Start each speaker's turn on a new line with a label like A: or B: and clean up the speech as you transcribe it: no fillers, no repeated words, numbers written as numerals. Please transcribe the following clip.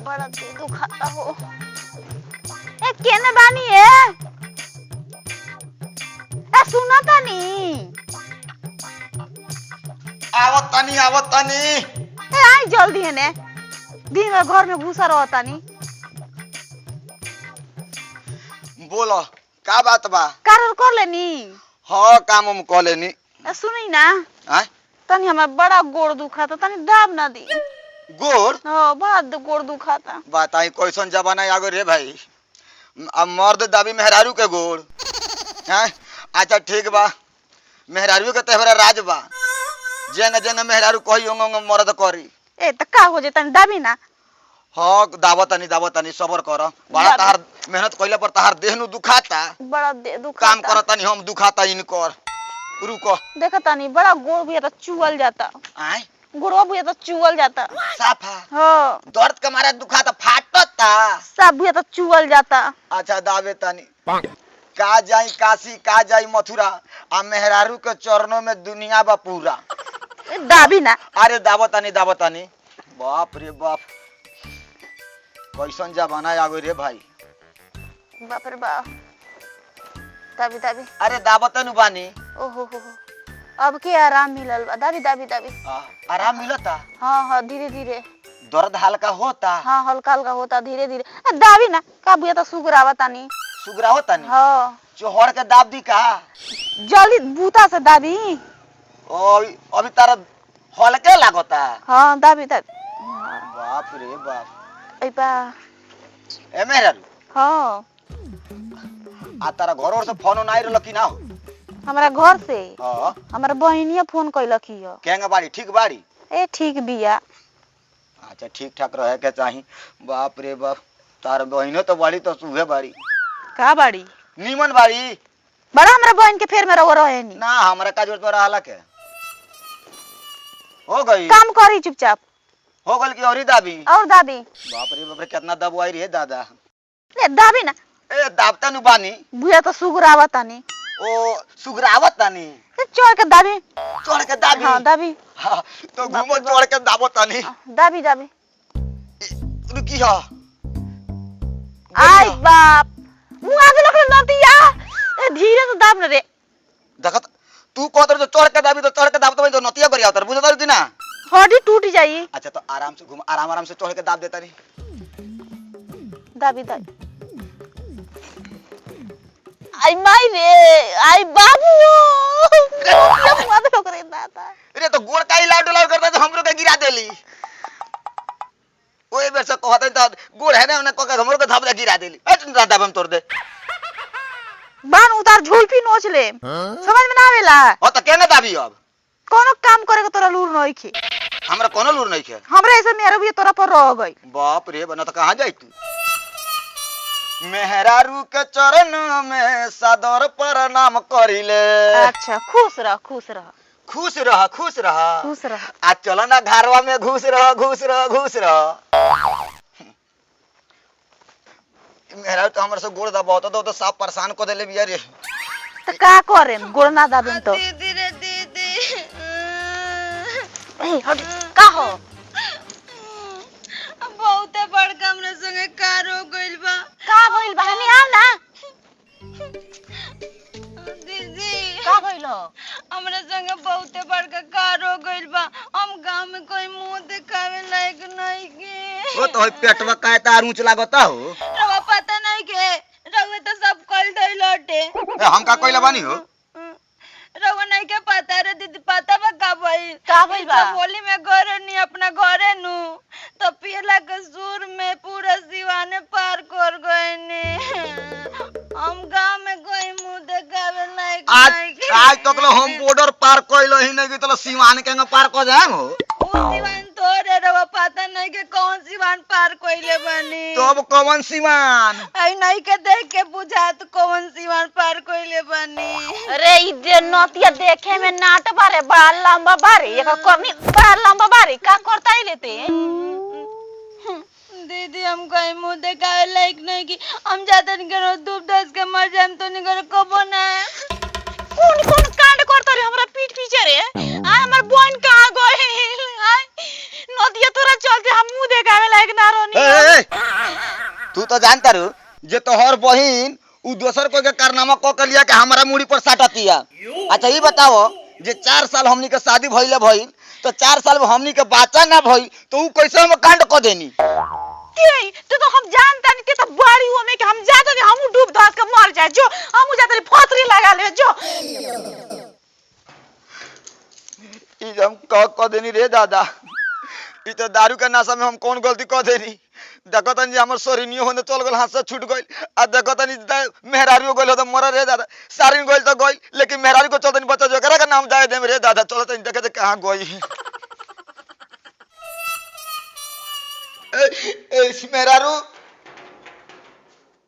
A: बड़ा दे दुखाता हो। ए केने बानी है? ए सुना तानी।
B: आवत तानी।
A: ए आई जल्दी है ने। दिन भर घर में घुसा रहो तानी।
B: बोलो का बात बा?
A: कार कर लेनी।
B: हाँ काम हम कर लेनी।
A: ए सुनी ना।
B: आय
A: तनी हमार बड़ा गोड़ दुखाता तनी दाब ना दी।
B: गोड़?
A: हां बड़ा गोड़ दुखाता।
B: बताई कैसन जमाना आ गए रे भाई। अब मर्द दाबी मेहरारू के गोड़। हैं अच्छा ठीक बा। मेहरारू के तेहरा राज बा। जेंग जेंग मेहरारू कही ओंग मर्द करी।
A: ए त का हो जे तनी दाबी ना।
B: हाँ दावतानी सबर कर। बड़ा तहार मेहनत कइला पर तहार देह नु दुखाता।
A: बड़ा दे दुखाता।
B: काम करतानी हम दुखाता इनकर। रुको
A: देखा तानी बड़ा गोड़ भी तो चुअल जाता।
B: आय
A: गोड़वा भी तो चुअल जाता।
B: साफा
A: हां
B: दर्द के मारे दुखाता फाटता।
A: सब भी तो चुअल जाता।
B: अच्छा दावे तानी का जाई काशी का जाई मथुरा आ मेहरारू के चरणों में दुनिया बा पूरा।
A: दाबी ना।
B: अरे दावतानी बाप रे बाप कैसन जमाना आ गई रे भाई।
A: बाप रे बाप। दाबी दाबी।
B: अरे दावतनु बानी।
A: ओहो हो अब के आराम मिलल बा। दाबी दाबी दाबी।
B: आराम मिलता।
A: हां धीरे धीरे।
B: दर्द हल्का होता।
A: हां हल्का हल्का होता धीरे धीरे। दाबी ना का बुया तो सुगरावा तानी।
B: सुगरा होता नहीं।
A: हां
B: चोहर के दाब दी का
A: जल्दी बूता से दाबी।
B: अभी तारा हल्के लागता।
A: हां दाबी दाबी।
B: बाप रे बाप।
A: ए बा
B: ए मेहरारू
A: हां
B: आ तारा घर और से फोन नहीं रहल कि ना हो?
A: हमारा घर से
B: हां
A: हमारा बहनिया फोन कइलक हियो।
B: केंगा बाड़ी ठीक बाड़ी?
A: ए ठीक बिया।
B: अच्छा ठीक ठाक रहे के चाही। बाप रे बाप तार बहिनो तो बाड़ी तो सुहे बाड़ी।
A: का बाड़ी?
B: नीमन बाड़ी।
A: बड़ा हमरा बहन के फेर में रहे नी।
B: ना हमरा का जरूरत रहला के हो गई।
A: काम करी चुपचाप।
B: हो गल की औरी दाबी?
A: और दाबी।
B: बाप रे कितना दबवाई रे दादा।
A: ए दाबी ना।
B: ए दाबता नु बानी।
A: बुया तो सुगरावा तानी।
B: ओ सुगरावत तानी।
A: ए चढ़ के दाबी।
B: चढ़ के दाबी?
A: हां दाबी।
B: हां तो घूमो चढ़ के दाबो तानी।
A: दाबी दाबी।
B: रुकी हा।
A: आई बाप मुआ के लग नतिया। ए धीरे से दाब न रे।
B: देखत तू कोतर जो चढ़ के दाबी तो चढ़ के दाब तो नतिया करिया उतर बुझत कि ना?
A: हड्डी टूट जाई।
B: अच्छा तो आराम से घूम आराम से चढ़ के दाब देता नी।
A: दाबी दाबी। आई माई रे आई बाबू क्या मुआ के लग रे दादा।
B: रे तो गोड़ का हिलाव डुलाव करता तो हमरो के गिरा देली। ओए बेर से कहत त गोड़ है ना उन्हें को के हमरो के धाबला गिरा देली। ए तुम दादा हम तोड़ दे।
A: बान उतार झुलपी नोच ले। समझ में ना आवेला।
B: ओ त केने दाबी अब?
A: कोनो काम करे के तोरा लूर नहीं खे।
B: हमरा कोनो लूर नहीं खे।
A: हमरे ऐसे मेरे भी तोरा पर रह गई।
B: बाप रे बना त कहां जाई तू? मेहरारू के चरण में सादर प्रणाम करिले।
A: अच्छा खुश रह खुश रह।
B: खुश रह खुश रह।
A: खुश रह।
B: आ चलो ना घरवा में घुस रह घुस रह घुस रह। मेहरारू तो हमर से गोड़ दबावत तो सब परेशान को देले बिया रे।
A: त का करे गोड़ ना दाबेन तो।
C: दीदी रे दीदी।
A: ए हट का हो?
C: बहुते बड़का हमरे संगे कार हो गइल बा।
A: का भइल बहनी आ ना।
C: दीदी
A: का भइलो?
C: हमरे संगे बहुते बड़का कार हो गइल बा। हम गांव में कोई मुंह दिखावे लायक नहीं के।
B: ओ तो पेटवा काहे तार ऊंच लागता हो?
C: रवा पता नहीं के रवा तो सब कल दई लटे।
B: ए हम का कइला बानी हो?
C: रवा नहीं के पता रे दीदी पता बा का भइल
A: बा?
C: होली में घरे नी अपना घरे नु तो पियला के सुर में पूरा सिवाने पार कर गए ने। हम गांव में कोई मुंह दिखावे लायक नहीं के।
B: आज तक लो हम बॉर्डर पार कइलो ही नहीं कि तलो सीमान के पार कर जाएम हो।
C: वो सिवान तोरे रवा पता नहीं के कौन सिवान पार कइले बानी।
B: तो अब कौन सीमान?
C: आई नहीं के देख के बुझा तो कौन सिवान पार कइले बानी।
A: अरे ई दे नतिया देखे में नाट बारे बड़ा लंबा बारे एकर करनी बड़ा लंबा बारे का करता ही लेते।
C: दीदी हम कहीं मुंह दिखावे लायक नहीं की हम ज्यादा नहीं करो धूप दस के मर जाए तो नहीं करो कबो ना।
A: कौन कौन कांड करता रे हमरा पीठ पीछे रे। आ हमर बहन कहां गइल। नदिया तोरा चलते हम मुंह देखावे लायक ना रहनी।
B: ए तू तो जानता रू जे तोहर बहिन उ दोसर कोई के कारनामा क के लिया के हमारा मुड़ी पर साटतिया। अच्छा ये बताओ जे 4 साल हमनी के शादी भइले भइल तो 4 साल में हमनी के बच्चा ना भइल तो उ कैसे हम कांड क देनी?
A: तो हम जानता नहीं तो बड़ी हो में कि हम जाते नहीं हम डूब धस के मर जाए जो हम जाते नहीं फसरी लगा ले जो
B: ई हम क देनी रे दादा। ई तो दारू के नशा में हम कौन गलती क देनी? देखो तनी हमर सोरिनियो होने चल गल, हाथ से छूट गइल। आ देखो तनी मेहरारू गइल तो मर रे दादा, सारिन गइल तो गइल, लेकिन मेहरारू को चल तनी बच्चा जो करा का नाम जाए दे रे दादा। चलो तनी देखे कहां गई। ए मेहरारू